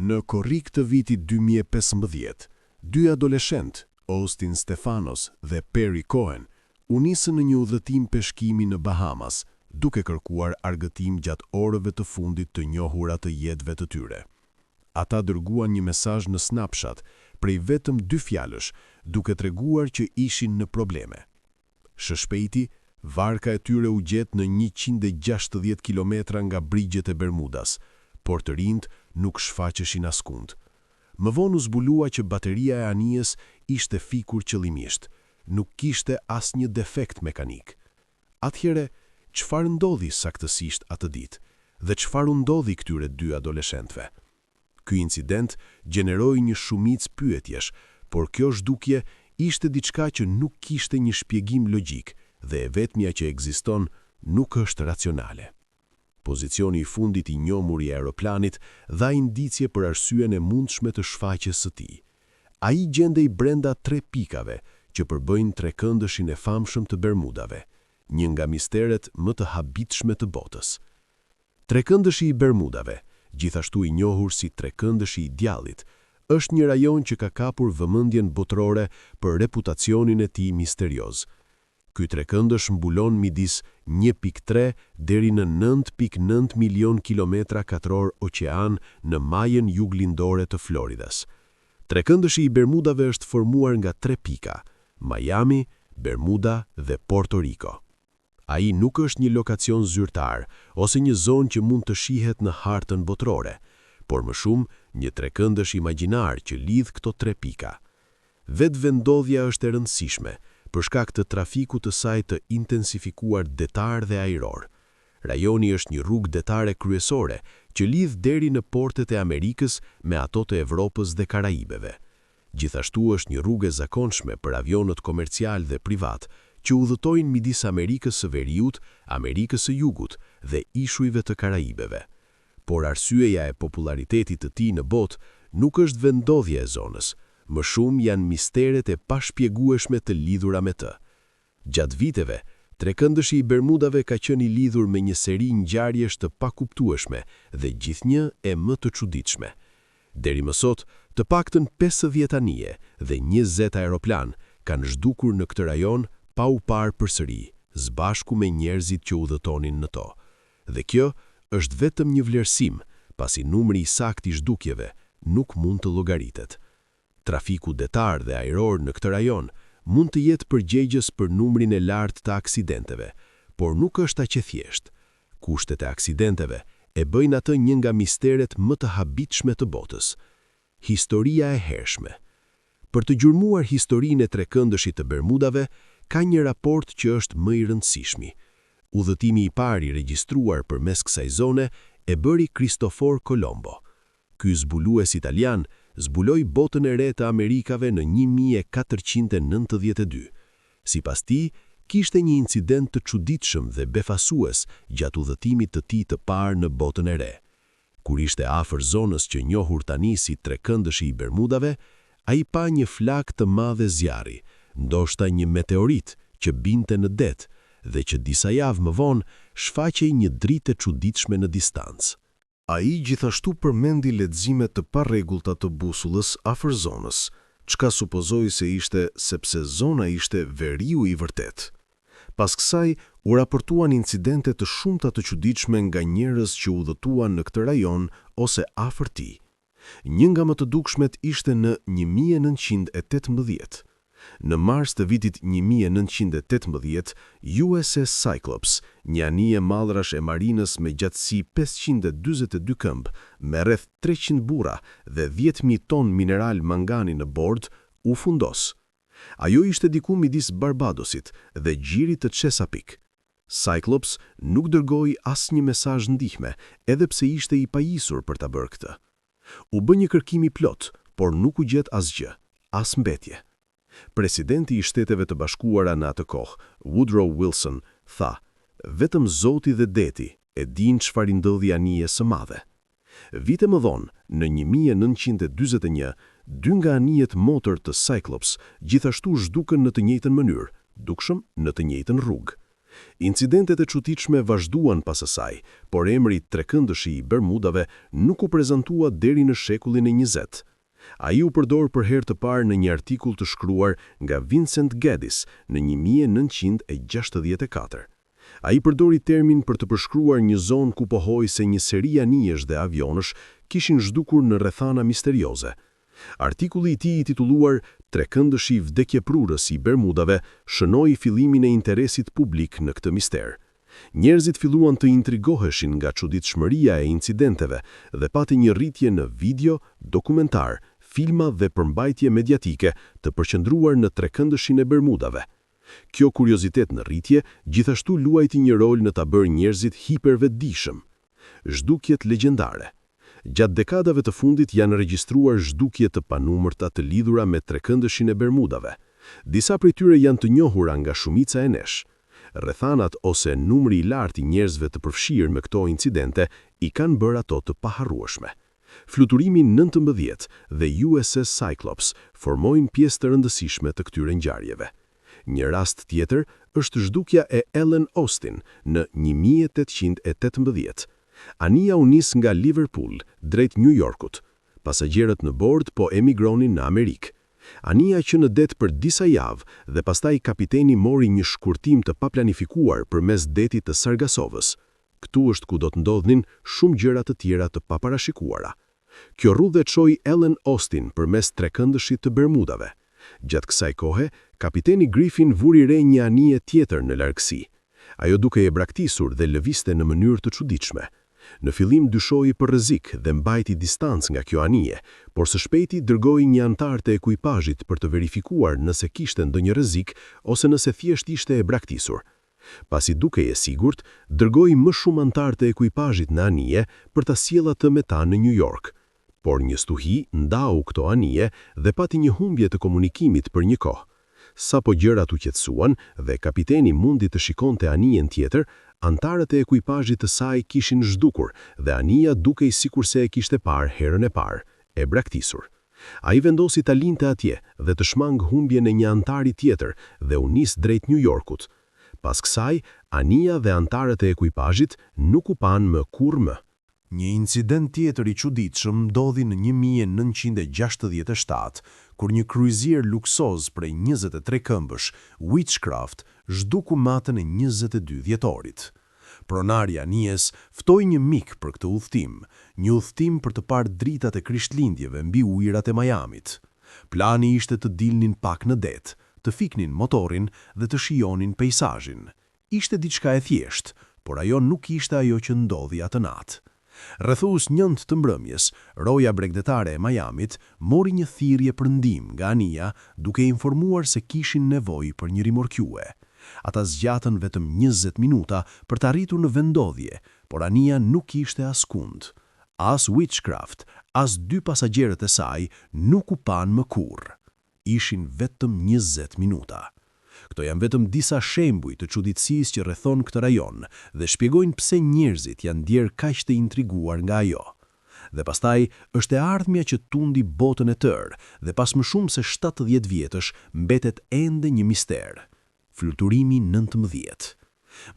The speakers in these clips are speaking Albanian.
Në korrik të vitit 2015, dy adoleshent, Austin Stefanos dhe Perry Cohen, u nisën në një udhëtim peshkimi në Bahamas, duke kërkuar argëtim gjatë orëve të fundit të njohura të jetëve të tyre. Ata dërguan një mesazh në Snapchat prej vetëm 2 fjalësh, duke treguar që ishin në probleme. Së shpejti, varka e tyre u gjet në 160 kilometra nga brigjet e Bermudas, por të rinjt nuk shfaqeshin askund. Më vonë u zbulua që bateria e anijes ishte fikur qëllimisht, nuk kishte asnjë defekt mekanik. Atëherë, çfarë ndodhi saktësisht atë ditë dhe çfarë u ndodhi këtyre 2 adoleshentëve? Ky incident gjeneroi një shumicë pyetjesh, por kjo zhdukje ishte diçka që nuk kishte një shpjegim logjik dhe e vetmja që ekziston nuk është racionale. Pozicioni i fundit i njohur i aeroplanit dha indicje për arsyen e mundshme të shfaqjes së tij. Ai gjendej brenda 3 pikave që përbëjnë trekëndëshin e famshëm të Bermudave, një nga misteret më të habitshme të botës. Trekëndëshi i Bermudave, gjithashtu i njohur si trekëndëshi i djallit, është një rajon që ka kapur vëmendjen botërore për reputacionin e tij misterioz. Ky trekëndësh mbulon midis 1.3 deri në 9.9 milion kilometra katror oqean në majën juglindore të Floridas. Trekëndëshi i Bermudave është formuar nga 3 pika: Miami, Bermuda dhe Puerto Rico. Ai nuk është një lokacion zyrtar ose një zonë që mund të shihet në hartën botërore, por më shumë një trekëndësh imagjinar që lidh këto 3 pika. Vetë vendodhja është e rëndësishme për shkak të trafikut të saj të intensifikuar detar dhe ajror. Rajoni është një rrugë detare kryesore që lidh deri në portet e Amerikës me ato të Evropës dhe Karaibeve. Gjithashtu është një rrugë e zakonshme për avionët komercial dhe privat që udhëtojnë midis Amerikës së Veriut, Amerikës së Jugut dhe ishujve të Karaibeve. Por arsyeja e popularitetit të tij në botë nuk është vendodhja e zonës, më shumë janë misteret e pashpjegueshme të lidhura me të. Gjatë viteve, trekëndëshi i Bermudave ka qenë i lidhur me një seri ngjarjesh të pakuptueshme dhe gjithnjë e më të çuditshme. Deri më sot, të paktën 50 anije dhe 20 aeroplan kanë zhdukur në këtë rajon pa u parë përsëri, zbashku me njerëzit që udhëtonin në to. Dhe kjo është vetëm një vlerësim, pasi numri i saktë i zhdukjeve nuk mund të llogaritet. Trafiku detar dhe ajror në këtë rajon mund të jetë përgjegjës për numrin e lartë të aksidenteve, por nuk është aq e thjeshtë. Kushtet e aksidenteve e bëjnë atë një nga misteret më të habitshme të botës. Historia e hershme. Për të gjurmuar historinë e trekëndëshit të Bermudave, ka një raport që është më i rëndësishmi. Udhëtimi i parë i regjistruar përmes kësaj zone e bëri Cristoforo Colombo. Ky zbulues italian zbuloi botën e re të Amerikave në 1492. Sipas tij, kishte një incident të çuditshëm dhe befasues gjatë udhëtimit të tij të parë në botën e re. Kur ishte afër zonës që njohur tani si trekëndëshi i Bermudave, ai pa një flak të madhe zjarri, ndoshta një meteorit që binte në det dhe që disa javë më vonë shfaqej një dritë e çuditshme në distancë. Ai gjithashtu përmendi lexime të parregullta të busullës afër zonës, çka supozoi se ishte sepse zona ishte veriu i vërtet. Pas kësaj, u raportuan incidente të shumta të çuditshme nga njerëz që udhëtuan në këtë rajon ose afër tij. Një nga më të dukshmet ishte në 1918. Në mars të vitit 1918, USS Cyclops, një anije mallrash e marinës me gjatësi 542 këmbë, me rreth 300 burra dhe 10.000 ton mineral mangani në bord, u fundos. Ajo ishte diku midis Barbadosit dhe gjirit të Chesapeake. Cyclops nuk dërgoi asnjë mesazh ndihme, edhe pse ishte i pajisur për ta bërë këtë. U bë një kërkim i plot, por nuk u gjet asgjë, as mbetje. Presidenti i Shteteve të Bashkuara në atë kohë, Woodrow Wilson, tha: "Vetëm Zoti dhe deti e din çfarë ndodhi anijes së madhe." Vite më vonë, në 1941, 2 nga anijet motor të Cyclops gjithashtu zhdukën në të njëjtën mënyrë, dukshëm në të njëjtën rrugë. Incidentet e çuditshme vazhduan pas asaj, por emri Trekëndëshi i Bermudave nuk u prezantua deri në shekullin e 20. Ai u përdor për herë të parë në një artikull të shkruar nga Vincent Geddes në 1964. Ai përdori termin për të përshkruar një zonë ku pohoi se një seri anijesh dhe avionësh kishin zhdukur në rrethana misterioze. Artikulli i tij i titulluar Trekëndëshi vdekjeprurës i Bermudave shënoi fillimin e interesit publik në këtë mister. Njerëzit filluan të intrigoheshin nga çuditshmëria e incidenteve dhe pati një rritje në video, dokumentar, filma dhe përmbajtje mediatike të përqendruar në Trekëndëshin e Bermudave. Kjo kuriozitet në rritje gjithashtu luajti një rol në ta bërë njerëzit hipervetëdijshëm. Zhdukjet legjendare. Gjatë dekadave të fundit janë regjistruar zhdukje të panumërta të lidhura me Trekëndëshin e Bermudave. Disa prej tyre janë të njohura nga shumica e nesh. Rrethanat ose numri i lartë i njerëzve të përfshirë me këto incidente i kanë bërë ato të paharrueshme. Fluturimi 19 dhe USS Cyclops formojnë pjesë të rëndësishme të këtyre ngjarjeve. Një rast tjetër është zhdukja e Ellen Austin në 1818. Anija u nis nga Liverpool drejt New Yorkut. Pasagjerët në bord po emigronin në Amerikë. Anija që në det për disa javë dhe pastaj kapiteni mori një shkurtim të paplanifikuar përmes detit të Sargasovës. Këtu është ku do të ndodhnin shumë gjëra të tjera të paparashikuara. Kjo rrudhë çoi Ellen Austin përmes Trekëndëshit të Bermudave. Gjatë kësaj kohe, kapiteni Griffin vuri re një anije tjetër në largësi. Ajo duke e braktisur dhe lëviste në mënyrë të çuditshme. Në fillim dyshoi për rrezik dhe mbajti distancë nga kjo anije, por së shpejti dërgoi një antar të ekuipazhit për të verifikuar nëse kishte ndonjë rrezik ose nëse thjesht ishte e braktisur. Pasi dukej e sigurt, dërgoi më shumë antar të ekuipazhit në anije për ta sjellë atë me ta në New York. Por një stuhi ndau këto anije dhe pati një humbje të komunikimit për një kohë. Sa po gjërat u qetësuan dhe kapiteni mundi të shikonte anijen tjetër, antarët e ekuipazhit të saj kishin zhdukur dhe anija dukej sikurse e kishte parë herën e parë, e braktisur. Ai vendosi ta linte atje dhe të shmang humbjen e një antari tjetër dhe u nis drejt New Yorkut. Pas kësaj, anija dhe antarët e ekuipazhit nuk u panë më kurrë më. Një incident tjetër i çuditshëm ndodhi në 1967, kur një kryuzier luksoz prej 23 këmbësh, Witchcraft, zhduku matën e 22 dhjetorit. Pronari i anijes ftoi një mik për këtë udhtim, një udhtim për të parë dritat e Krishtlindjeve mbi ujërat e Miamit. Plani ishte të dilnin pak në det, të fiknin motorin dhe të shijonin peizazhin. Ishte diçka e thjeshtë, por ajo nuk ishte ajo që ndodhi atë natë. Rrethus 9 të mbrëmjes, roja bregdetare e Miamit mori një thirrje për ndihmë nga anija duke informuar se kishin nevojë për një rimorkjue. Ata zgjatën vetëm 20 minuta për të arritur në vendodhje, por anija nuk ishte askund. As Witchcraft, as 2 pasagjerët e saj nuk u panë më kurrë. Ishin vetëm 20 minuta. Këto janë vetëm disa shembuj të çuditësisë që rrethon këtë rajon dhe shpjegojnë pse njerëzit janë ndjer kaq të intriguar nga ajo. Dhe pastaj është e ardhmja që tundi botën e tërë dhe pas më shumë se 70 vjetësh mbetet ende një mister. Fluturimi 19.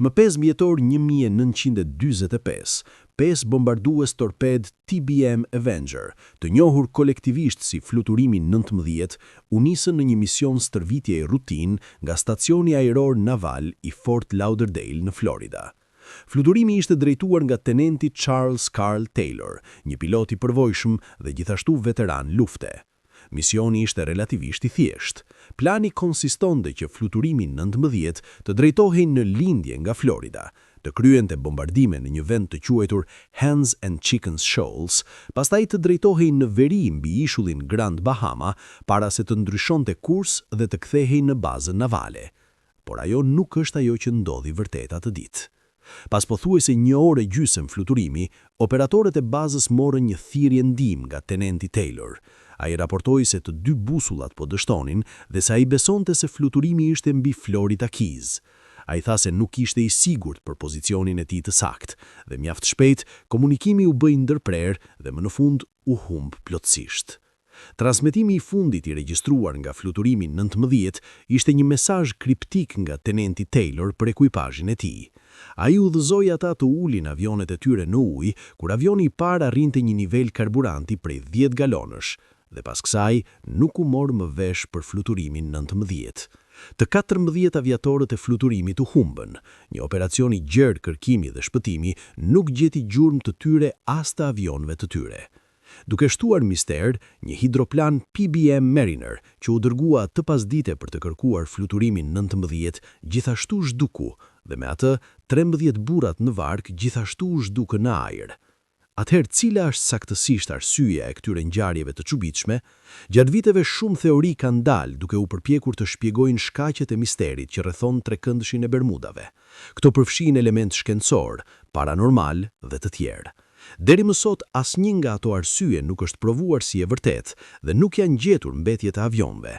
Më 5 dhjetor 1945, 5 bombardues torped TBM Avenger, të njohur kolektivisht si fluturimi 19, u nisën në një mision stërvitjeje rutin nga stacioni ajror naval i Fort Lauderdale në Florida. Fluturimi ishte drejtuar nga tenenti Charles Carl Taylor, një pilot i përvojshëm dhe gjithashtu veteran lufte. Misioni ishte relativisht i thjeshtë. Plani konsistonte që fluturimi 19 të drejtohej në lindje nga Florida, të kryente bombardime në një vend të quajtur Hens and Chickens Shoals, pastaj të drejtohej në veri mbi ishullin Grand Bahama para se të ndryshonte kurs dhe të kthehej në bazën navale. Por ajo nuk është ajo që ndodhi vërtet atë ditë. Pas pothuajse 1 orë e gjysmë fluturimi, operatorët e bazës morën një thirrje ndihmë nga tenenti Taylor. Ai raportoi se të 2 busullat po dështonin dhe se ai besonte se fluturimi ishte mbi Florida Keys. Ai tha se nuk ishte i sigurt për pozicionin e tij të saktë dhe mjaft shpejt komunikimi u bë ndërprer dhe më në fund u humb plotësisht. Transmetimi i fundit i regjistruar nga fluturimi 19 ishte një mesazh kriptik nga tenenti Taylor për ekuipazhin e tij. Ai udhëzoi ata të ulin avionet e tyre në ujë, kur avioni i parë arrinte një nivel karburanti prej 10 galonësh, dhe pas kësaj nuk u morë më vesh për fluturimin 19. Të 14 aviatorët e fluturimit u humbën. Një operacion i gjerë kërkimi dhe shpëtimi nuk gjeti gjurmë të tyre as të avionëve të tyre. Duke shtuar mister, një hidroplan PBM Mariner, që u dërgua të pasdite për të kërkuar fluturimin 19, gjithashtu zhduku, dhe me atë 13 burrat në varg gjithashtu zhdukën në ajër. Atëherë, cila është saktësisht arsyeja e këtyre ngjarjeve të çuditshme? Gjatë viteve shumë teori kanë dalë duke u përpjekur të shpjegojnë shkaqet e misterit që rrethon trekëndëshin e Bermudave. Këto përfshin element shkencor, paranormal dhe të tjerë. Deri më sot asnjë nga ato arsye nuk është provuar si e vërtetë dhe nuk janë gjetur mbetjet e avionëve,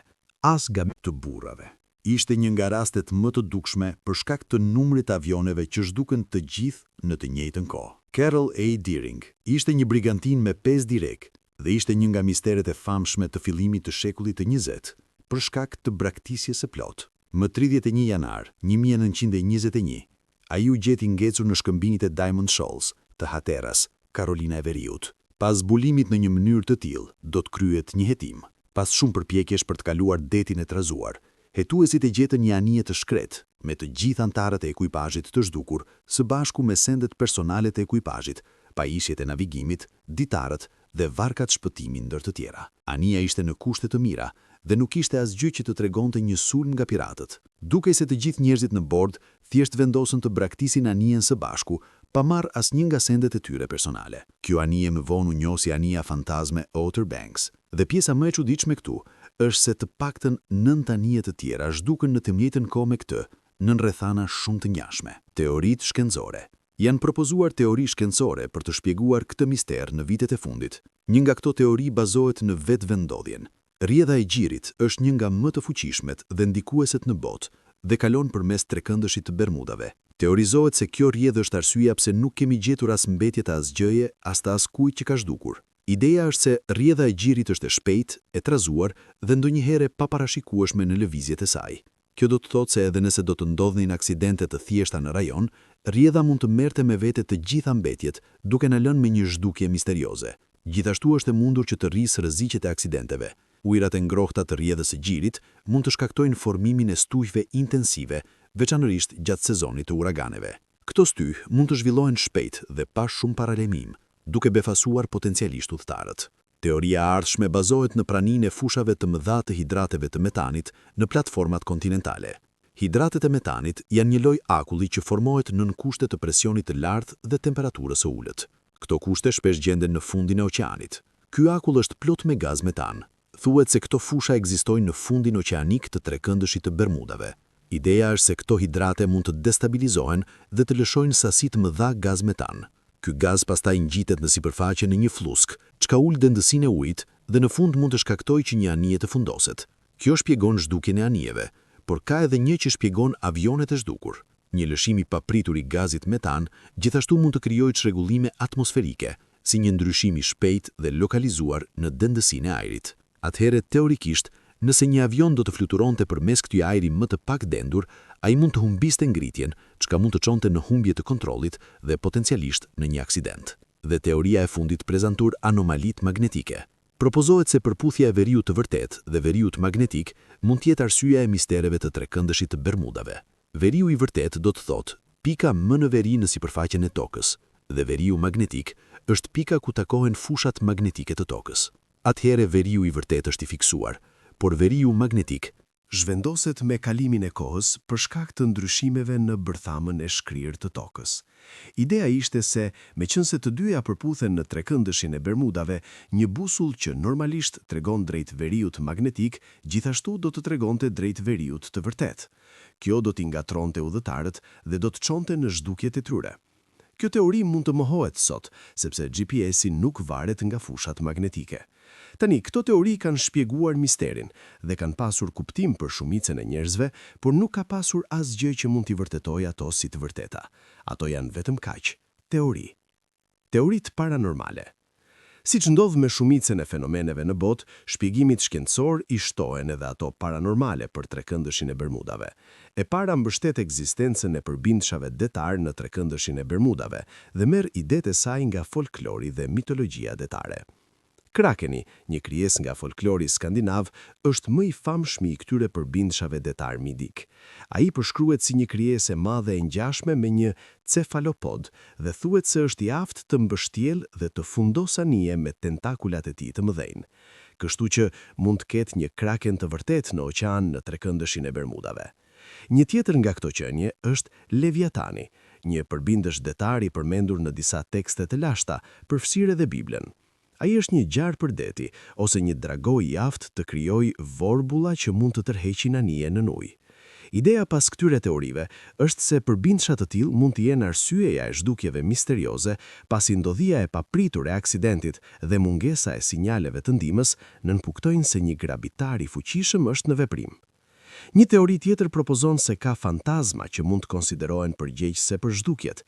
as gabim të burrave. Ishte një nga rastet më të dukshme për shkak të numrit avioneve që zhdukën të gjithë në të njëjtën kohë. Carol A. Deering ishte një brigantin me 5 direk dhe ishte një nga misteret e famshme të fillimit të shekullit të 20 për shkak të braktisjes së plot. Më 31 janar 1921, ai u gjeti ngecur në shkëmbinjit e Diamond Shoals të Hatteras, Carolina e Veriut. Pas zbulimit në një mënyrë të tillë, do të kryhet një hetim. Pas shumë përpjekjesh për të kaluar detin e trazuar, hetuesit e gjetën një anije të shkret me të gjithë antarët e ekuipazhit të zhdukur, së bashku me sendet personale të ekuipazhit, pajisjet e navigimit, ditarët dhe varkat shpëtimi ndër të tjera. Anija ishte në kushte të mira dhe nuk ishte asgjë që të tregonte një sulm nga piratët. Dukej se të gjithë njerëzit në bord thjesht vendosën të braktisin anijen së bashku, pa marrë asnjë nga sendet e tyre personale. Kjo anije më vonë u njoh si anija fantazme Outer Banks. Dhe pjesa më e çuditshme këtu është se të paktën 9 anije të tjera zhdukën në të njëjtën kohë me këtë, në rrethana shumë të ngjashme. Teoritë shkencore. Janë propozuar teori shkencore për të shpjeguar këtë mister në vitet e fundit. Një nga këto teori bazohet në vetvendodhjen. Rrjedha e gjirit është një nga më të fuqishmet dhe ndikueset në botë dhe kalon përmes trekëndëshit të Bermudave. Teorizohet se kjo rrjedhë është arsyeja pse nuk kemi gjetur as mbetje të asgjëje, as të askujt që ka zhdukur. Ideja është se rrjedha e gjirit është e shpejtë, e trazuar dhe ndonjëherë pa parashikueshme në lëvizjet e saj. Kjo do të thotë se edhe nëse do të ndodhin aksidente të thjeshta në rajon, rrjedha mund të merrte me vete të gjitha mbetjet, duke na lënë me një zhdukje misterioze. Gjithashtu është e mundur që të rrisë rreziqet e aksidenteve. Ujërat e ngrohta të rrjedhës së gjirit mund të shkaktojnë formimin e stujve intensive, veçanërisht gjatë sezonit të uraganeve. Këto styj mund të zhvillohen shpejt dhe pa shumë paralajmim, duke befasuar potencialisht udhëtarët. Teoria e ardhshme bazohet në praninë e fushave të mëdha të hidrateve të metanit në platformat kontinentale. Hidratet e metanit janë një lloj akulli që formohet nën kushte të presionit të lartë dhe temperaturës së ulët. Këto kushte shpesh gjenden në fundin e oqeanit. Ky akull është plot me gaz metan. Thuhet se këto fusha ekzistojnë në fundin oqeanik të trekëndëshit të Bermudave. Ideja është se këto hidrate mund të destabilizohen dhe të lëshojnë sasi të mëdha gaz metan. Ky gaz pastaj ngjitet në sipërfaqe në një flusk, çka ul dendësinë e ujit dhe në fund mund të shkaktojë që një anije të fundoset. Kjo shpjegon zhdukjen e anijeve, por ka edhe një që shpjegon avionet e zhdukur. Një lëshim i papritur i gazit metan gjithashtu mund të krijojë çrregullime atmosferike, si një ndryshim i shpejtë dhe lokalizuar në dendësinë e ajrit. Atëherë, teorikisht, nëse një avion do të fluturonte përmes këtij ajri më të pak dendur, ai mund të humbiste ngritjen, çka mund të çonte në humbje të kontrollit dhe potencialisht në një aksident. Dhe teoria e fundit prezanton anomalitë magnetike. Propozohet se përputhja e veriut të vërtet dhe veriut magnetik mund të jetë arsyeja e mistereve të trekëndëshit të Bermudave. Veriu i vërtet do të thotë pika më në veri në sipërfaqen e tokës, dhe veriu magnetik është pika ku takohen fushat magnetike të tokës. Atëherë veriu i vërtet është i fiksuar, por veriu magnetik zhvendoset me kalimin e kohës për shkak të ndryshimeve në bërthamën e shkrirë të tokës. Ideja ishte se, meqense të dyja përputhen në trekëndëshin e Bermudave, një busull që normalisht tregon drejt veriut magnetik, gjithashtu do të tregonte drejt veriut të vërtet. Kjo do t'i ngatronte udhëtarët dhe do të çonte në zhdukjet e tyre. Kjo teori mund të mohohet sot, sepse GPS-i nuk varet nga fushat magnetike. Tani, këto teori kanë shpjeguar misterin dhe kanë pasur kuptim për shumicën e njerëzve, por nuk ka pasur asgjë që mund t'i vërtetojë ato si të vërteta. Ato janë vetëm kaq, teori. Teoritë paranormale. Siç ndodh me shumicën e fenomeneve në botë, shpjegimit shkencor i shtohen edhe ato paranormale për trekëndëshin e Bermudave. E para mbështet ekzistencën e përbindshave detar në trekëndëshin e Bermudave dhe merr idetë e saj nga folklori dhe mitologjia detare. Krakeni, një krijesë nga folklori skandinav, është më i famshëm i këtyre përbindshave detar midik. Ai përshkruhet si një krijesë e madhe e ngjashme me një cefalopod dhe thuhet se është i aftë të mbështjellë dhe të fundos anije me tentakulat e tij të mëdhenj. Kështu që mund të ketë një kraken të vërtet në oqean në trekëndëshin e Bermudave. Një tjetër nga këto qenie është Leviatani, një përbindësh detar i përmendur në disa tekste të lashta, përfshirë edhe Biblën. Ai është një gjarë për deti, ose një dragoj i aftë të krijojë vorbulla që mund të tërheqin anije në ujë. Ideja pas këtyre teorive është se përbindësha të tillë mund të jenë arsyeja e zhdukjeve misterioze, pasi ndodhia e papritur e aksidentit dhe mungesa e sinjaleve të ndihmës nënpuktojnë se një grabitar i fuqishëm është në veprim. Një teori tjetër propozon se ka fantazma që mund të konsiderohen përgjegjëse për zhdukjet.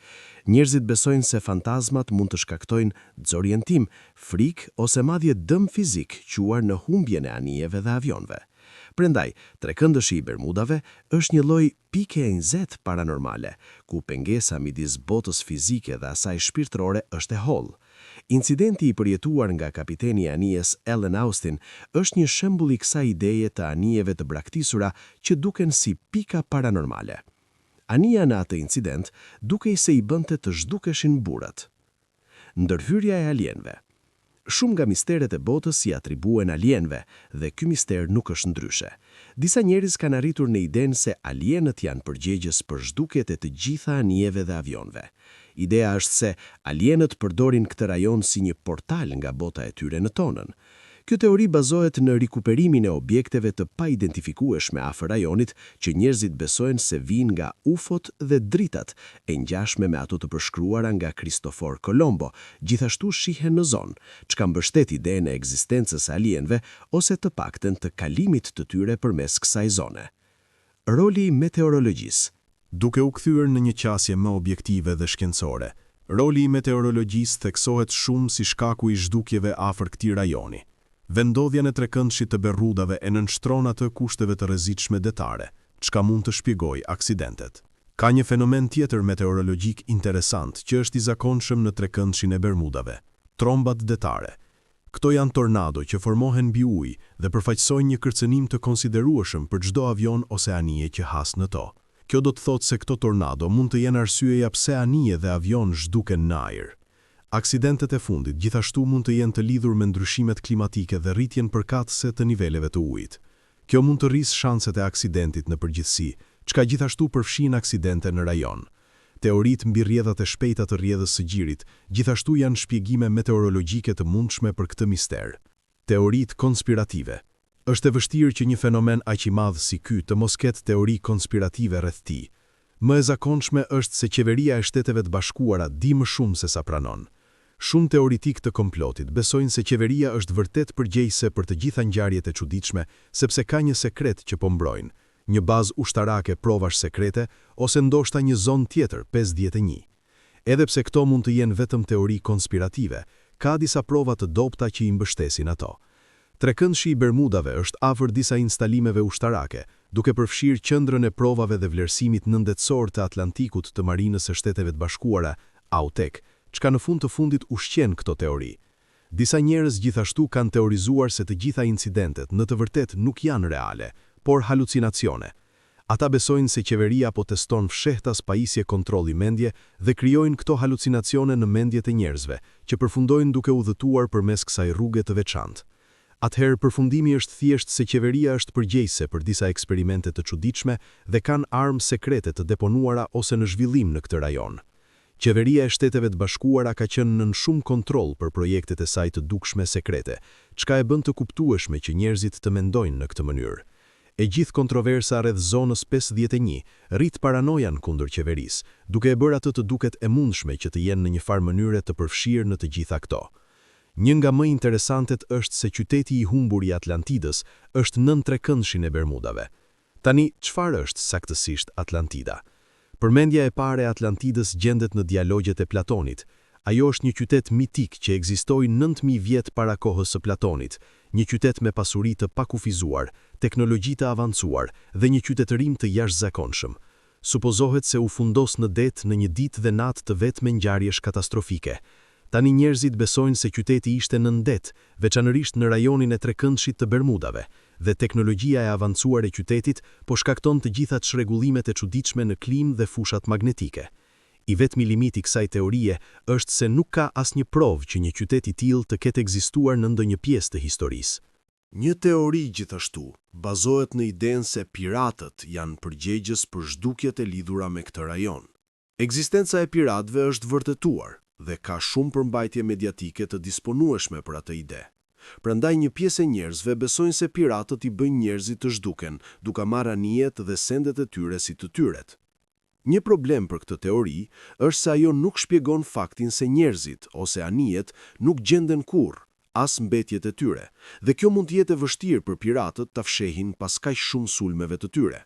Njerëzit besojnë se fantazmat mund të shkaktojnë dezorientim, frikë ose madje dëm fizik quar në humbjen e anijeve dhe avionëve. Prandaj, trekëndëshi i Bermudave është një lloj pike e nxehtë paranormale, ku pengesa midis botës fizike dhe asaj shpirtërore është e hollë. Incidenti i përjetuar nga kapiteni i anijes Ellen Austin është një shembull i kësaj ideje të anijeve të braktisura që duken si pika paranormale. Anija në atë incident dukej se i bënte të zhdukeshin burrat. Ndërhyrja e alienëve. Shumë nga misteret e botës i atribuen alienëve dhe ky mister nuk është ndryshe. Disa njerëz kanë arritur në idenë se alienët janë përgjegjës për zhdukjet e të gjitha anijeve dhe avionëve. Ideja është se alienët përdorin këtë rajon si një portal nga bota e tyre në tonën. Kjo teori bazohet në rikuperimin e objekteve të paidentifikueshme afër rajonit që njerëzit besojnë se vijnë nga UFO-t dhe dritat, e ngjashme me ato të përshkruara nga Kristofor Kolombo, gjithashtu shihen në zonë, çka mbështet idenë e ekzistencës së alienëve ose të paktën të kalimit të tyre përmes kësaj zone. Roli i meteorologjisë. Duke u kthyer në një qasje më objektive dhe shkencore, roli i meteorologjisë theksohet shumë si shkaku i zhdukjeve afër këtij rajoni. Vendodhja në trekëndshit të Bermudave e nënshtron atë kushteve të rrezikshme detare, çka mund të shpjegojë aksidentet. Ka një fenomen tjetër meteorologjik interesant që është i zakonshëm në trekëndshin e Bermudave: trombat detare. Këto janë tornado që formohen mbi ujë dhe përfaqësojnë një kërcënim të konsiderueshëm për çdo avion ose anije që has në to. Kjo do të thotë se këto tornado mund të jenë arsyeja pse anije dhe avion zhduken në ajër. Aksidentet e fundit gjithashtu mund të jenë të lidhur me ndryshimet klimatike dhe rritjen përkatëse të niveleve të ujit. Kjo mund të rrisë shanset e aksidentit në përgjithësi, çka gjithashtu përfshin aksidente në rajon. Teoritë mbi rrjedhat e shpejta të rrjedhës së gjirit gjithashtu janë shpjegime meteorologjike të mundshme për këtë mister. Teoritë konspirative. Është e vështirë që një fenomen aq i madh si ky të mos ketë teori konspirative rreth tij. Më e zakonshme është se qeveria e Shteteve të Bashkuara di më shumë se sa pranon. Shumë teoritik të komplotit besojnë se qeveria është vërtet përgjegjëse për të gjitha ngjarjet e çuditshme, sepse ka një sekret që po mbrojnë, një bazë ushtarake provash sekrete ose ndoshta një zonë tjetër 51. Edhe pse këto mund të jenë vetëm teori konspirative, ka disa prova të dobta që i mbështesin ato. Trekëndshi i Bermudave është afër disa instalimeve ushtarake, duke përfshirë qendrën e provave dhe vlerësimit nëndetësor të Atlantikut të Marinës së Shteteve të Bashkuara, AUTEC, çka në fund të fundit ushqen këto teori. Disa njerëz gjithashtu kanë teorizuar se të gjitha incidentet në të vërtetë nuk janë reale, por halucinacione. Ata besojnë se qeveria po teston fshehtas pajisje kontrolli mendje dhe krijojnë këto halucinacione në mendjet e njerëzve, që përfundojnë duke udhëtuar përmes kësaj rruge të veçantë. Atëherë përfundimi është thjesht se qeveria është përgjegjëse për disa eksperimente të çuditshme dhe kanë armë sekrete të deponuara ose në zhvillim në këtë rajon. Qeveria e Shteteve të Bashkuara ka qenë nën shumë kontroll për projektet e saj të dukshme sekrete, çka e bën të kuptueshme që njerëzit të mendojnë në këtë mënyrë. E gjithë kontroversa rreth zonës 51 rrit paranojan kundër qeverisë, duke e bërë atë të duket e mundshme që të jenë në një farë mënyre të përfshirë në të gjitha këto. Një nga më interesantet është se qyteti i humbur i Atlantidës është nën trekëndshin e Bermudave. Tani, çfarë është saktësisht Atlantida? Përmendja e parë e Atlantidës gjendet në dialogjet e Platonit. Ajo është një qytet mitik që ekzistoi 9000 vjet para kohës së Platonit, një qytet me pasuri të pakufizuar, teknologji të avancuar dhe një qytetërim të jashtëzakonshëm. Supozohet se u fundos në det në një ditë dhe natë të vetme ngjarjesh katastrofike. Tani njerëzit besojnë se qyteti ishte në ndet, veçanërisht në rajonin e Trekëndshit të Bermudave, dhe teknologjia e avancuar e qytetit po shkakton të gjitha çrregullimet e çuditshme në klimë dhe fushat magnetike. I vetmi limit i kësaj teorie është se nuk ka asnjë provë që një qytet i tillë të ketë ekzistuar në ndonjë pjesë të historisë. Një teori gjithashtu bazohet në idenë se piratët janë përgjegjës për zhdukjet e lidhura me këtë rajon. Ekzistenca e piratëve është vërtetuar dhe ka shumë përmbajtje mediatike të disponueshme për atë ide. Prandaj një pjesë e njerëzve besojnë se piratët i bëjnë njerëzit të zhduken, duke marrë anijet dhe sendet e tyre si të tyret. Një problem për këtë teori është se ajo nuk shpjegon faktin se njerëzit ose anijet nuk gjenden kurrë, as mbetjet e tyre, dhe kjo mund të jetë e vështirë për piratët ta fshehin pas kaq shumë sulmeve të tyre.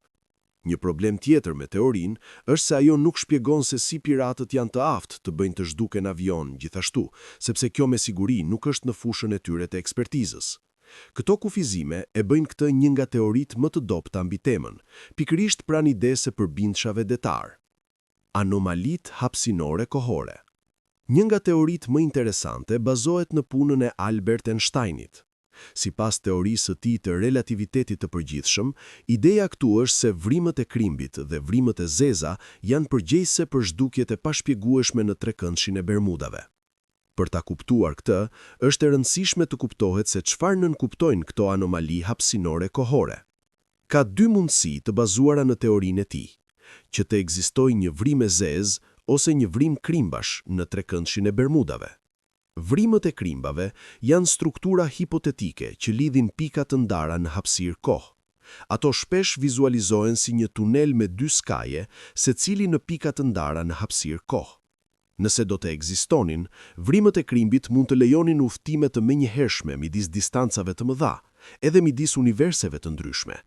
Një problem tjetër me teorinë është se ajo nuk shpjegon se si piratët janë të aftë të bëjnë të zhduken avion gjithashtu, sepse kjo me siguri nuk është në fushën e tyre të ekspertizës. Këto kufizime e bëjnë këtë një nga teoritë më të dobta mbi temën, pikërisht pranë idesë së përbindshave detar. Anomalitë hapësinore kohore. Një nga teoritë më interesante bazohet në punën e Albert Einsteinit. Sipas teorisë së tij të relativitetit të përgjithshëm, ideja këtu është se vrimet e krimbit dhe vrimet e zeza janë përgjegjëse për zhdukjet e pashpjegueshme në Trekëndshin e Bermudave. Për ta kuptuar këtë, është e rëndësishme të kuptohet se çfarë nënkuptojnë këto anomali hapësinore kohore. Ka dy mundësi të bazuara në teorinë e tij, që të ekzistojë një vrim e zezë ose një vrim krimbash në Trekëndshin e Bermudave. Vrimët e krimbave janë struktura hipotetike që lidhin pika të ndara në hapësirë kohë. Ato shpesh vizualizohen si një tunel me dy skaje, secili në pika të ndara në hapësirë kohë. Nëse do të ekzistonin, vrimët e krimbit mund të lejonin udhtime të menjëhershme midis distancave të mëdha, edhe midis universeve të ndryshme.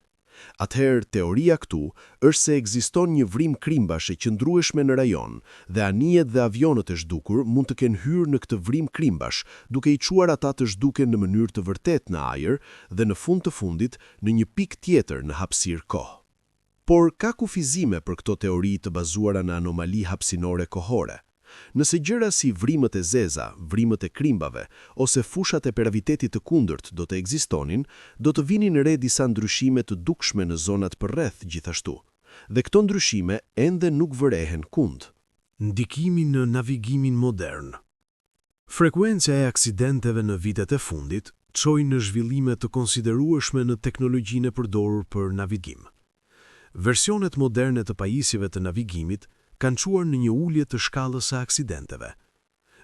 Atëherë, teoria këtu është se ekziston një vrim krimbash e qëndrueshme në rajon dhe anijet dhe avionët e zhdukur mund të kenë hyrë në këtë vrim krimbash, duke i çuar ata të zhduken në mënyrë të vërtetë në ajër dhe në fund të fundit në një pikë tjetër në hapësirë kohë. Por ka kufizime për këto teori të bazuara në anomali hapësinore kohore. Nëse gjëra si vrimët e zeza, vrimët e krimbave ose fushat e gravitetit të kundërt do të ekzistonin, do të vinin re disa ndryshime të dukshme në zonat përreth gjithashtu. Dhe këto ndryshime ende nuk vërehen kund. Ndikimi në navigimin modern. Frekuencia e aksidenteve në vitet e fundit çoi në zhvillime të konsiderueshme në teknologjinë e përdorur për navigim. Versionet moderne të pajisjeve të navigimit kanë çuar në një ulje të shkallës së aksidenteve.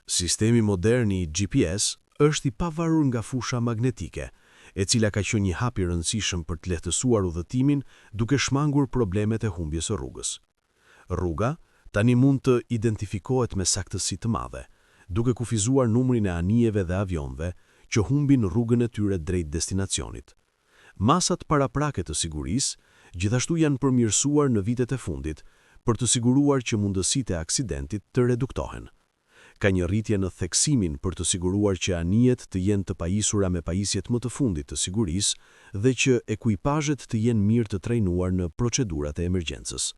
Sistemi modern i GPS është i pavarur nga fusha magnetike, e cila ka qenë një hap i rëndësishëm për të lehtësuar udhëtimin duke shmangur problemet e humbjes së rrugës. Rruga tani mund të identifikohet me saktësi të madhe, duke kufizuar numrin e anijeve dhe avionëve që humbin rrugën e tyre drejt destinacionit. Masat paraprake të sigurisë gjithashtu janë përmirësuar në vitet e fundit, për të siguruar që mundësitë e aksidentit të reduktohen. Ka një rritje në theksimin për të siguruar që anijet të jenë të pajisura me pajisjet më të fundit të sigurisë dhe që ekuipazhet të jenë mirë të trajnuar në procedurat e emergjencës.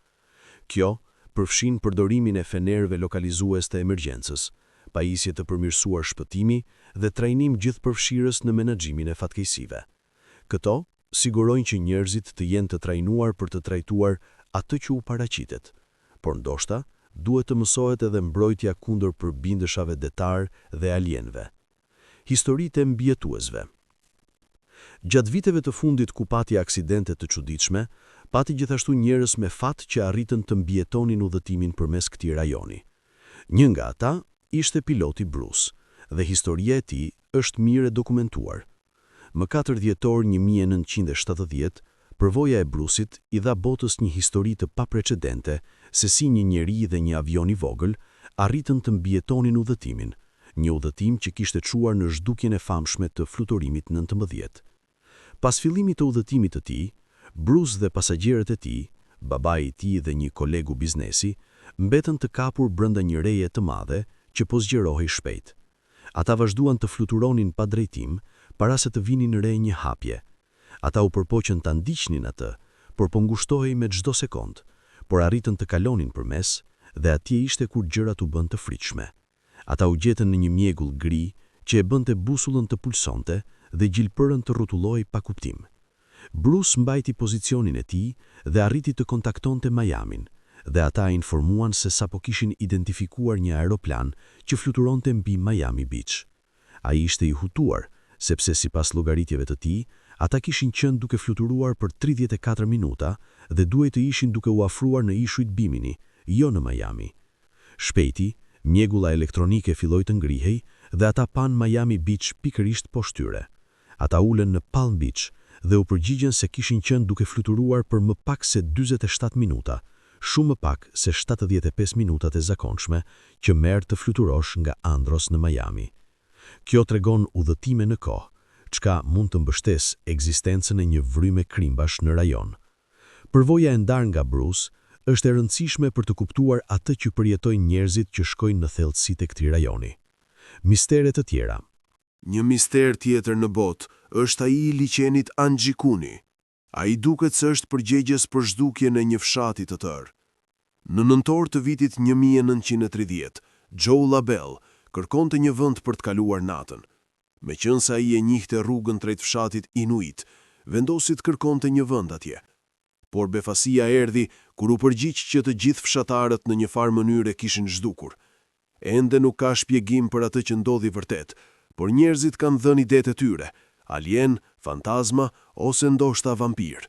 Kjo përfshin përdorimin e fenerëve lokalizues të emergjencës, pajisje të përmirësuar shpëtimi dhe trajnim gjithëpërfshirës në menaxhimin e fatkeqësive. Këto sigurojnë që njerëzit të jenë të trajnuar për të trajtuar atë që u paraqitet, por ndoshta duhet të mësohet edhe mbrojtja kundër përbindëshave detar dhe alienëve. Historitë e mbijetuesve. Gjatë viteve të fundit ku pati aksidente të çuditshme, pati gjithashtu njerëz me fat që arritën të mbijetonin udhëtimin përmes këtij rajoni. Një nga ata ishte piloti Bruce, dhe historia e tij është mirë e dokumentuar. Më 4 dhjetor 1970, përvoja e Bruceit i dha botës një histori të paprecedente se si një njeri dhe një avion i vogël arritën të mbijetonin udhëtimin, një udhëtim që kishte çuar në zhdukjen e famshme të fluturimit 19. Pas fillimit të udhëtimit të tij, Bruce dhe pasagjerët e tij, babai i tij dhe një kolegu biznesi, mbetën të kapur brenda një reje të madhe që po zgjerohej shpejt. Ata vazhduan të fluturonin pa drejtim, para se të vinin re një hapje. Ata u përpoqën ta ndiqnin atë, por po ngushtohej me çdo sekond, por arritën të kalonin përmes, dhe atje ishte kur gjërat u bën të frikshme. Ata u gjetën në një mjegull gri që e bënte busullën të pulsonte dhe gjilpërën të rrotulloi pa kuptim. Bruce mbajti pozicionin e tij dhe arriti të kontaktonte Miamin, dhe ata informuan se sapo kishin identifikuar një aeroplan që fluturonte mbi Miami Beach. Ai ishte i hutuar, sepse sipas llogaritjeve të tij, ata kishin qenë duke fluturuar për 34 minuta dhe duhet të ishin duke u afruar në ishujt Bimini, jo në Miami. Shpejti, mjegulla elektronike filloi të ngrihej dhe ata pan Miami Beach pikërisht poshtë tyre. Ata ulën në Palm Beach dhe u përgjigjen se kishin qenë duke fluturuar për më pak se 47 minuta, shumë më pak se 75 minutat e zakonshme që merr të fluturosh nga Andros në Miami. Kjo tregon udhëtime në kohë, çka mund të mbështesë ekzistencën e një vryme krimbash në rajon. Përvoja e ndarë nga Bruce është e rëndësishme për të kuptuar atë që përjetojnë njerëzit që shkojnë në thellësitë e këtij rajoni. Mistere të tjera. Një mister tjetër në botë është ai i liçenit Anxhikuni. Ai duket se është përgjegjës për zhdukjen e një fshati të tërë. Në nëntor të vitit 1930, Joe Labelle kërkonte një vend për të kaluar natën. Meqense ai e njihte rrugën drejt fshatit Inuit, vendosi të kërkonte një vend atje. Por befasia erdhi kur u përgjigj që të gjithë fshatarët në një farë mënyre kishin zhdukur. Ende nuk ka shpjegim për atë që ndodhi vërtet, por njerëzit kanë dhënë idetë e tyre, alien, fantazma ose ndoshta vampir.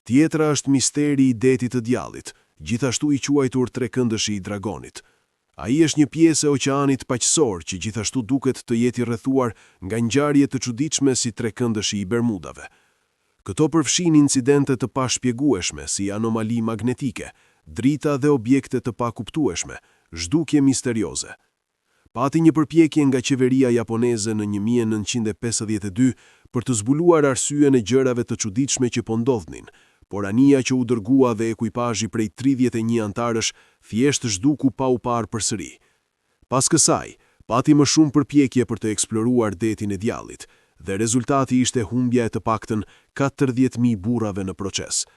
Tjetra është misteri i detit të djallit, gjithashtu i quajtur trekëndëshi i dragonit. Ai është një pjesë e oqeanit paqësor që gjithashtu duket të jetë i rrethuar nga ngjarje të çuditshme si trekëndëshi i Bermudave. Këto përfshin incidente të pashpjegueshme si anomali magnetike, drita dhe objekte të pakuptueshme, zhdukje misterioze. Pati një përpjekje nga qeveria japoneze në 1952 për të zbuluar arsyen e gjërave të çuditshme që po ndodhnin, por ania që u dërgua dhe ekuipazhi prej 31 antarësh thjesht zhduku pa u parë përsëri. Pas kësaj, pati më shumë përpjekje për të eksploruar detin e djallit, dhe rezultati ishte humbja e të paktën 40.000 burrave në proces.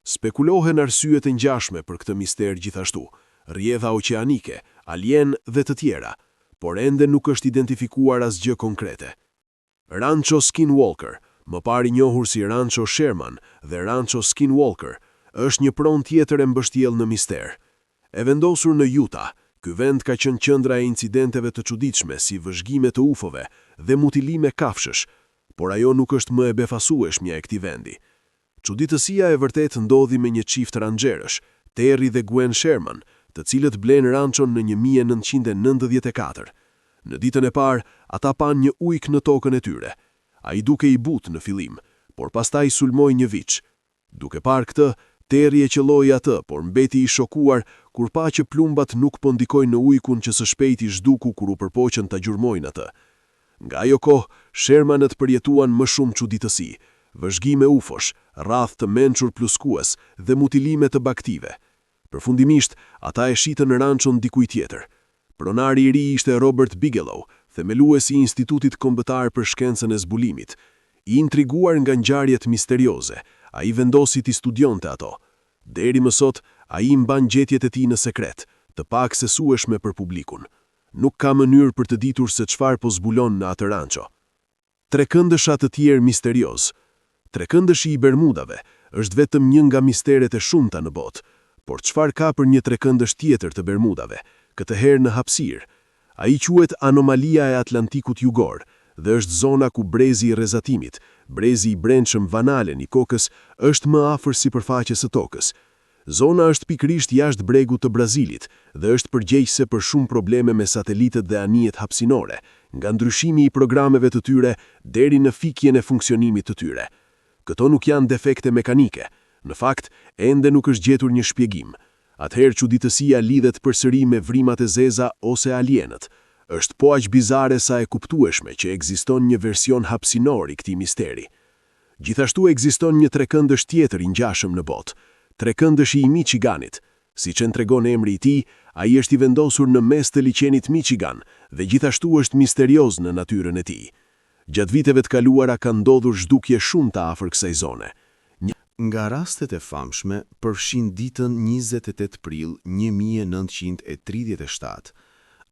Spekulohen arsyet e ngjashme për këtë mister gjithashtu, rrjedha oqeanike, alien dhe të tjera, por ende nuk është identifikuar asgjë konkrete. Rancho Skinwalker, më parë i njohur si Rancho Sherman dhe Rancho Skinwalker, është një pronë tjetër e mbështjellë në mister. E vendosur në Utah, ky vend ka qenë qendra e incidenteve të çuditshme si vëzhgime të ufove dhe mutilime kafshësh, por ajo nuk është më e befasueshmja e këtij vendi. Çuditësia e vërtet ndodhi me një çift ranxherësh, Terry dhe Gwen Sherman, të cilët blenë ranchon në 1994. Në ditën e parë, ata pan një ujk në tokën e tyre. Ai duke i butë në fillim, por pastaj sulmoi një viç. Duke parë këtë, Terry e qelloi atë, por mbeti i shokuar kur pa që plumbat nuk po ndikojnë në ujkun që së shpejti zhduku kur u përpoqën ta gjurmojnë atë. Nga ajo kohë, Shermanët përjetuan më shumë çuditësi, vëzhgime ufosh, rrath të mençur pluskues dhe mutilime të baktive. Përfundimisht, ata e shitën në ranchon dikujt tjetër. Pronari i ri ishte Robert Bigelow, themeluesi i Institutit Kombëtar për Shkencën e Zbulimit. I intriguar nga ngjarjet misterioze, ai vendosi t'i studionte ato. Deri më sot, ai mban gjetjet e tij në sekret, të paksesueshme për publikun. Nuk ka mënyrë për të ditur se çfarë po zbulon në atë rancho. Trekëndësha të tjerë misterioz. Trekëndëshi i Bermudave është vetëm një nga misteret e shumta në botë, por çfarë ka për një trekëndësh tjetër të Bermudave, këtë herë në hapësirë? Ai quhet anomalia e Atlantikut Jugor dhe është zona ku brezi i rrezatimit, brezi i brendshëm Van Allen i kokës, është më afër sipërfaqes së tokës. Zona është pikërisht jashtë bregut të Brazilit dhe është përgjegjëse për shumë probleme me satelitët dhe anijet hapësinore, nga ndryshimi i programeve të tyre deri në fikjen e funksionimit të tyre. Këto nuk janë defekte mekanike. Në fakt, ende nuk është gjetur një shpjegim. Atëherë çuditësia lidhet përsëri me vrimat e zeza ose alienët. Është po aq bizare sa e kuptueshme që ekziston një version hapësinor i këtij misteri. Gjithashtu ekziston një trekëndësh tjetër i ngjashëm në botë, trekëndëshi i Michiganit. Siç e tregon emri i tij, Ai është i vendosur në mes të liçenit Michigan dhe gjithashtu është misterioz në natyrën e tij. Gjatë viteve të kaluara ka ndodhur zhdukje shumë të afër kësaj zone. Nga rastet e famshme përfshin ditën 28 prill 1937.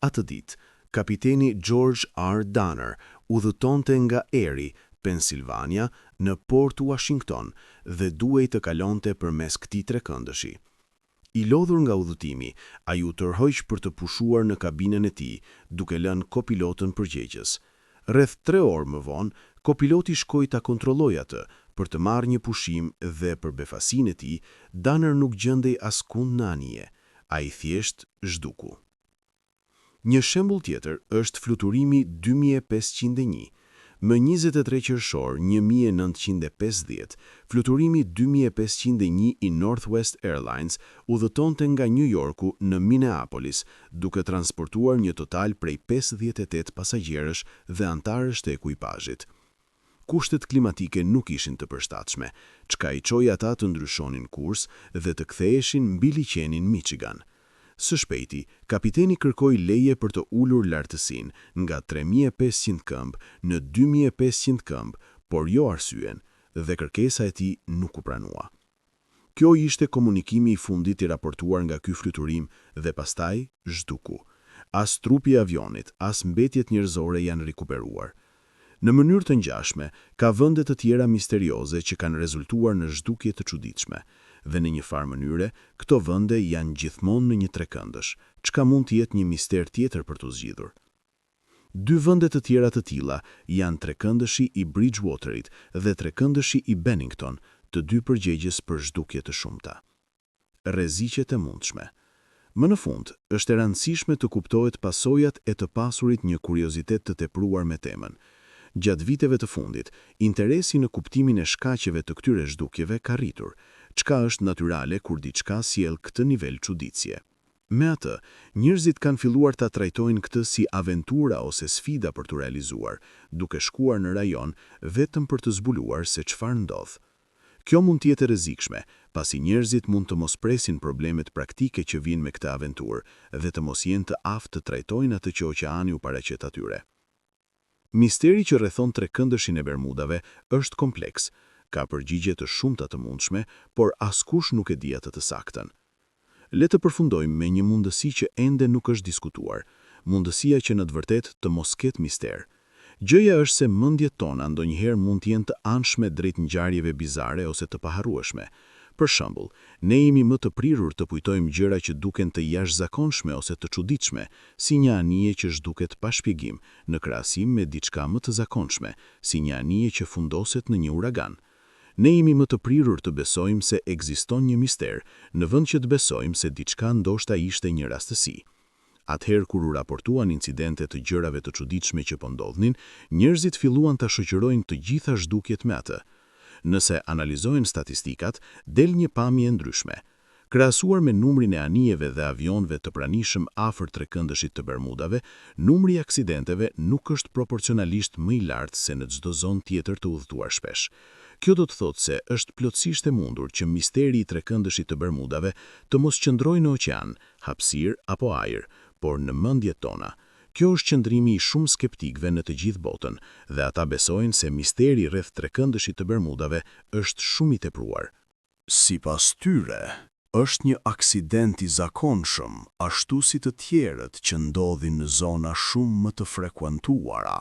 Atë ditë, kapiteni George R. Danner udhëtonte nga Erie, Pennsylvania, në Port Washington dhe duhej të kalonte përmes këtij trekëndëshi. I lodhur nga udhëtimi, ai u tërhoq për të pushuar në kabinën e tij, duke lënë kopilotën përgjegjës. Rreth 3 orë më vonë, kopiloti shkoi ta kontrollojë atë për të marrë një pushim dhe për befasinë e tij, Danner nuk gjendej askund në anije. Ai thjesht zhduku. Një shembull tjetër është fluturimi 2501. Më 23 qershor 1950, fluturimi 2501 i Northwest Airlines udhëtonte nga New Yorku në Minneapolis, duke transportuar një total prej 58 pasagjerësh dhe antarësh të ekuipazhit. Kushtet klimatike nuk ishin të përshtatshme, çka i çoi ata të ndryshonin kurs dhe të ktheheshin mbi liçenin Michigan. Së shpejti, kapiteni kërkoi leje për të ulur lartësinë nga 3500 këmbë në 2500 këmbë, por jo arsyen, dhe kërkesa e tij nuk u pranua. Kjo ishte komunikimi i fundit i raportuar nga ky fluturim dhe pastaj zhduku. As trupi i avionit, as mbetjet njerëzore janë rikuperuar. Në mënyrë të ngjashme, ka vende të tjera misterioze që kanë rezultuar në zhdukje të çuditshme, dhe në një farë mënyre, këto vende janë gjithmonë në një trekëndësh, çka mund të jetë një mister tjetër për të zgjidhur. 2 vende të tjera të tilla janë trekëndëshi i Bridgewaterit dhe trekëndëshi i Bennington, të 2 përgjegjës për zhdukje të shumta. Rreziqet e mundshme. Më në fund, është e rëndësishme të kuptohet pasojat e të pasurit një kuriozitet të tepruar me temën. Gjatë viteve të fundit, interesi në kuptimin e shkaqeve të këtyre zhdukjeve ka rritur, çka është natyrale kur diçka sjell këtë nivel çuditësie. Me atë, njerëzit kanë filluar ta trajtojnë këtë si aventura ose sfida për të realizuar, duke shkuar në rajon vetëm për të zbuluar se çfarë ndodh. Kjo mund të jetë rrezikshme, pasi njerëzit mund të mos presin problemet praktike që vijnë me këtë aventurë dhe të mos jenë të aftë të trajtojnë atë që oqeani u paraqet atyre. Misteri që rrethon trekëndëshin e Bermudave është kompleks, ka përgjigje të shumta të mundshme, por askush nuk e di atë të saktën. Le të përfundojmë me një mundësi që ende nuk është diskutuar, mundësia që në të vërtetë të mos ketë mister. Gjëja është se mendjet tona ndonjëherë mund të jenë të anshme drejt ngjarjeve bizare ose të paharrueshme. Për shembull, ne jemi më të prirur të kujtojmë gjëra që duken të jashtëzakonshme ose të çuditshme, si një anije që zhduket pa shpjegim, në krahasim me diçka më të zakonshme, si një anije që fundoset në një uragan. Ne jemi më të prirur të besojmë se ekziston një mister, në vend që të besojmë se diçka ndoshta ishte një rastësi. Atëherë kur u raportuan incidente të gjërave të çuditshme që po ndodhnin, njerëzit filluan ta shoqërojnë të gjitha zhdukjet me atë. Nëse analizojnë statistikat, del një pamje ndryshme. Krahasuar me numrin e anijeve dhe avionëve të pranishëm afër trekëndëshit të Bermudave, numri i aksidenteve nuk është proporcionalisht më i lartë se në çdo zonë tjetër të udhëtuar shpesh. Kjo do të thotë se është plotësisht e mundur që misteri i trekëndëshit të Bermudave të mos qëndrojë në oqean, hapësirë apo ajër, por në mendjet tona. Kjo është qëndrimi i shumë skeptikëve në të gjithë botën, dhe ata besojnë se misteri rreth trekëndëshit të Bermudave është shumë i tepruar. Sipas tyre, është një aksident i zakonshëm, ashtu si të tjerët që ndodhin në zona shumë më të frekuentuara.